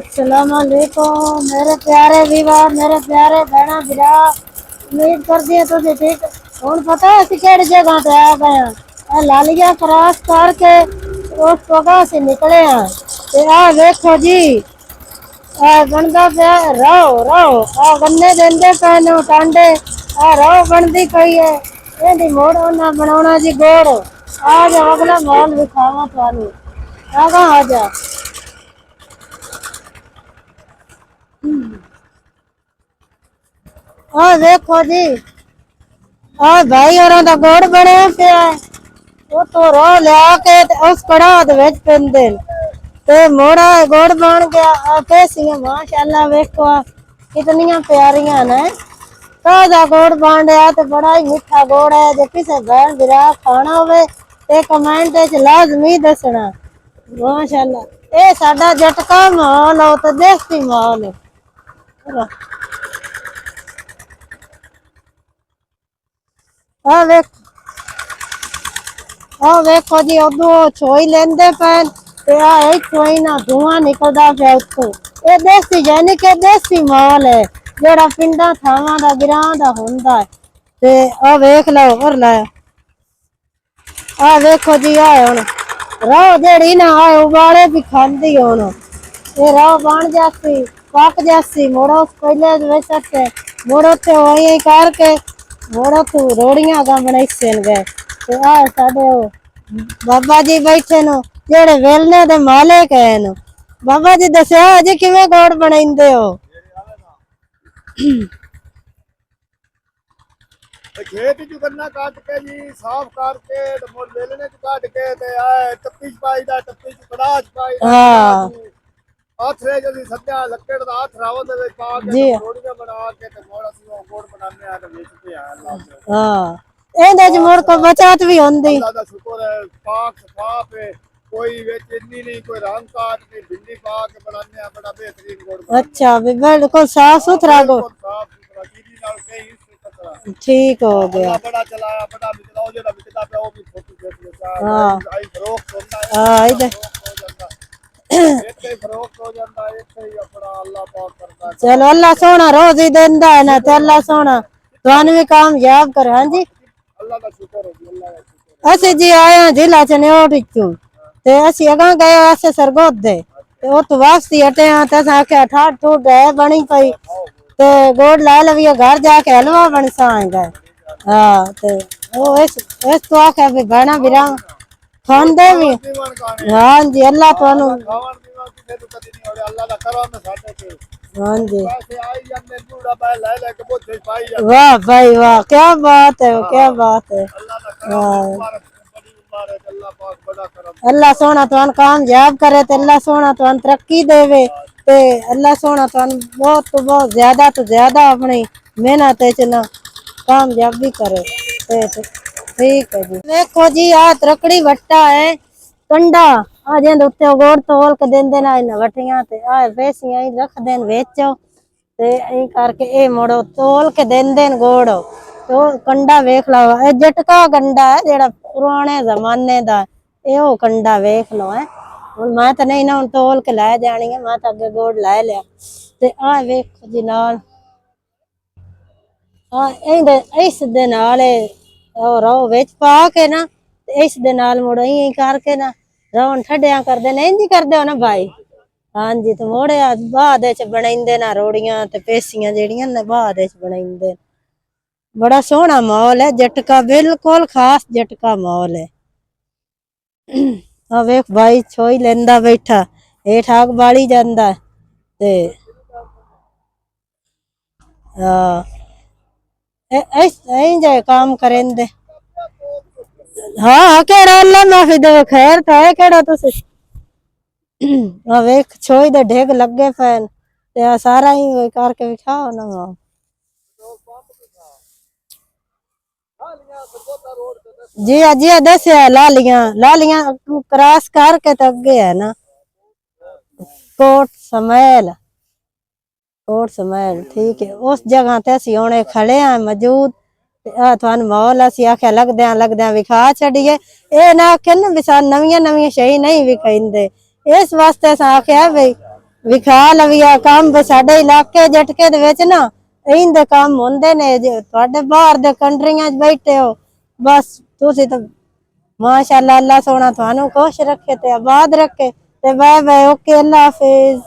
अस्सलाम वालेकुम मेरे प्यारे विवाह मेरे प्यारे बहना भरा उम्मीद कर दिए तुम ठीक हूँ पता है केड़ी जगह पे आ गए हैं लालिया क्रॉस करके उस जगह से निकले हैं ते आ देखो जी आ बनदा पे रहो रहो आ गन्ने देंदे पैनो टांडे आ रहो बनदी पई है एंदी मोड़ ना बनाना जी गोड़ आ जा अगला माल दिखावा थानू आगा आ जा हाँ देखो जी हाँ भाई और गोड़ बने पे वो तो रो लिया के उस कड़ा दे विच पिंदे ते मोड़ा गोड़ बन गया पैसियां माशाल्लाह देखो कितनियां प्यारियां ने ताजा गोड़ बन गया तो बड़ा ही मीठा गोड़ है जे किसे बहन भरा खाना होवे ते कमेंट विच लाजमी दसना माशाल्लाह ये साडा जटका माहौल हो तो देसी माहौल है हाँ वेखो जी उदू छोई लेंदे पैन ते आ एक छोई ना धुआं निकलदा पिया उत्थों ये देसी यानी कि देसी माल है जेड़ा पिंडा थावां दा ग्रां दा हुंदा है ते आ वेख लो और लै आ वेखो जी आ हुण राह जेड़ी ना आ उबाले भी खांदी हुण ये राह बन जासी पक जासी मोड़ो पहले वेच मोड़ो ते वही करके मोड़ो तू रोड़ियां गा बनाई गए ते आ साडे बाबा जी बैठे नो जेड़े वेलने दे मालिक है बाबा जी दस्या जी किवें गोड़ बनाइंदे हो खेत चू गन्ना काट के जी साफ करके वेलने च काट के ते आए टप्पी च पाई दा टप्पी च कड़ाह च पाई दा आथरे जदी सद्या लक्कड़ दा आथरा ओदे विच पा के रोड़ियां बना के ते मोड़ असि गोड़ बनाने आ ते बेचते आ अल्लाह हां एंदे च मोड़ को बचत भी होंदी अल्लाह दा शुक्र है पाक साफ है कोई विच इन्नी नहीं कोई रंग काट के भिंडी पा के बनाने आ बड़ा बेहतरीन गोड़ अच्छा बिल्कुल साफ सुथरा गोड़ साफ सुथरा चीनी नाल कई ठीक हो गया बड़ा चलाया बड़ा बिकदा हो जेड़ा बिकदा पे वो भी छोटी छोटी हां आई फरोख्त होंदा है हां इधर एक ही फरोख्त हो जाता है एक ही अपना अल्लाह पाक करता है चलो अल्लाह सोना रोज ही देंदा है ना तो अल्लाह सोना तुहानू भी कामयाब करे हां जी अल्लाह का शुक्र है जी अल्लाह का शुक्र ਅਸੀਂ ਜੀ ਆਏ ਹਾਂ ਜ਼ਿਲ੍ਹਾ ਚਨਿਓਟ ਵਿੱਚੋਂ ਤੇ ਅਸੀਂ ਅਗਾਂ ਗਏ ਵਾਸਤੇ ਸਰਗੋਧੇ ਤੇ ਉਹ ਵਾਪਸੀ ਹਟੇ ਆ ਤੇ ਅਸਾਂ ਆਖਿਆ ਠਾਠ ਠੂਠ ਹੈ ਬਣੀ ਪਈ ਤੇ ਗੋੜ ਲਾ ਲਵੀਏ ਘਰ ਜਾ ਕੇ ਹਲਵਾ ਬਣਸਾਂਗੇ ਹਾਂ ਤੇ ਉਹ ਇਸ ਤੋਂ ਆਖਿਆ ਵੀ ਬਣਾ ਵੀਰਾ ਖਾਂਦੇ ਵੀ ਹਾਂ ਜੀ ਅੱਲਾ ਤੁਹਾਨੂੰ ਖਾਵਣ ਪੀਵਣ ਕਿਸੇ ਨੂੰ ਕਦੀ ਨਹੀਂ ਹੋਇਆ ਅੱਲਾ ਦਾ ਕਰਮ ਹੈ ਸਾਡੇ ਤੇ हाँ जी पैसे आई जाते बूढ़ा पै ले लेके बोझे पाई जाते वाह भाई वाह क्या बात है क्या बात है अल्लाह का करम मुबारक बड़ी मुबारक अल्लाह पाक बड़ा करम अल्लाह सोना तुहानू कामयाब करे ते अल्लाह सोना तुहानू तरक्की देवे ते अल्लाह सोना तुहानू बहुत तो बहुत तो ज्यादा अपनी मेहनत च ना कामयाबी करे ते ठीक है जी देखो जी आ तरकड़ी वट्टा है कंडा आ जेंदे उत्ते गोड़ तोल के देंदे ना इन वटियां ते आ पैसियां ही रख देन बेचो ते ऐ करके ए मोड़ो तोल के देंदे न गोड़ तो कंडा वेख लो ए जटका कंडा है जेड़ा पुराने जमाने दा ए ओ कंडा वेख लो है हुन मैं तो नहीं ना हुन तोल के लै जानी है मैं तो अगे गोड़ लै लिया ते आ वेखो जी नाल आ एंदे इस दे नाल और रो विच पा के ना ते इस दे नाल मुड़ ऐ करके ना रौन ठड्डियां करदे ने इंज करदे हो ना भाई हाँ जी तो मोड़े बाद बनाइंदे ना रोड़ियां ते पेसियां जेड़ियां ने बाद बनाइंदे बड़ा सोहना माहौल है जटका बिल्कुल खास जटका माहौल है आ वेख भाई छोई लेंदा बैठा हेठ आग बाली जांदा ते जाए काम करेंदे हाँ केड़ा अल्लाह माफी दे खैर तो है केड़ा तुसी वेख छोई दे ढेग लगे पैन ते सारा ही करके विखाओ ना जी दस लालियां क्रॉस करके तो अगे है ना कोट समैल ठीक है उस जगह ते असी हुणे खड़े हैं मौजूद थानू माहौल असी आख्या लगद्या विखा छड़िए ए ना आखे ना भी नवियां नवियां शई नहीं विखाइंदे इस वास्ते असां आख्या भाई ਵਿਖਾ ਲਵੀਆ ਕੰਮ ਵੀ ਸਾਡੇ ਇਲਾਕੇ ਜਟਕੇ ਦੇ ਵਿੱਚ ਨਾ ਇਹਦੇ ਕੰਮ ਹੁੰਦੇ ਨੇ ਜੇ ਤੁਹਾਡੇ ਬਾਹਰ ਦੇ ਕੰਟਰੀਆਂ 'ਚ ਬੈਠੇ ਹੋ ਬਸ ਤੁਸੀਂ ਤਾਂ माशाल्लाह अल्लाह सोना थानू खुश रखे ते आबाद रखे ते बाय बाय ओके अल्लाह हाफिज।